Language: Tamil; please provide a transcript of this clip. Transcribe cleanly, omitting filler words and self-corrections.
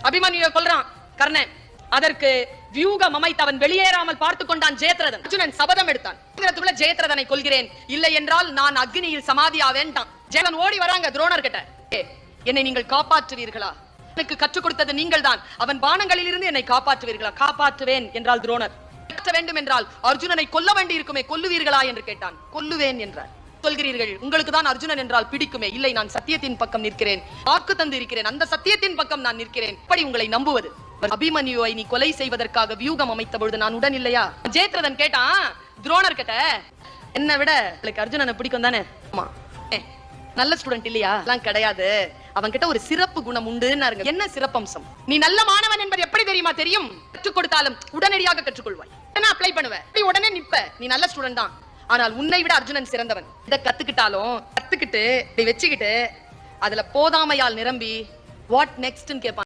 அபிமன்யுவை கொல்றான் கர்ணன். அதற்கு வியூகம் அமைத்து அவன் வெளியேறாமல் பார்த்து கொண்டான் ஜெயத்ரதன். அர்ஜுனன் சபதம் எடுத்தான், ஜெயத்ரதனை கொல்கிறேன், இல்லை என்றால் நான் அக்னியில் சமாதியா வேண்டாம். ஜெயன் ஓடி வராங்க துரோணர் கிட்ட, என்னை நீங்கள் காப்பாற்றுவீர்களா? எனக்கு கற்றுக் கொடுத்தது நீங்கள் தான், அவன் பானங்களில் இருந்து என்னை காப்பாற்றுவீர்களா? காப்பாற்றுவேன் என்றால் துரோணர். வேண்டும் என்றால் அர்ஜுனனை கொல்ல வேண்டி இருக்குமே, கொல்லுவீர்களா என்று கேட்டான். கொல்லுவேன் என்றார். சொல்கிறீர்கள் உங்களுக்கு தான் அர்ஜுனன் என்றால் பிடிக்குமே. இல்லை, நான் சத்தியத்தின் பக்கம் நிற்கிறேன், வாக்கு தந்து இருக்கிறேன், அந்த சத்தியத்தின் பக்கம் நான் நிற்கிறேன். எப்படி உங்களை நம்புவது? அபிமன்யுவை நீ கொலை செய்வதற்காக வியூகம் அமைத்த பொழுது நான் உடன் இல்லையா? ஜெயத்ரதன் கேட்டான் துரோணர் கிட்ட, என்ன விட அர்ஜுனனை பிடிக்கும் தானே? ஆமா. நல்ல ஸ்டூடெண்ட் இல்லையா? எல்லாம் கிடையாது, அவன் கிட்ட ஒரு சிறப்பு குணம் உண்டு. என்ன சிறப்பம்சம்? நீ நல்ல மாணவன் என்பது எப்படி தெரியுமா? தெரியும். கற்றுக் கொடுத்தாலும் உடனடியாக கற்றுக்கொள்வாய், அப்ளை பண்ணுவ, உடனே நிப்ப. நீ நல்ல ஸ்டூடெண்ட் தான், ஆனால் உன்னை விட அர்ஜுனன் சிறந்தவன். இதை கத்துக்கிட்டாலும் கத்துக்கிட்டு வச்சுக்கிட்டு அதுல போதாமையால் நிரம்பி வாட் நெக்ஸ்ட் கேட்பான்.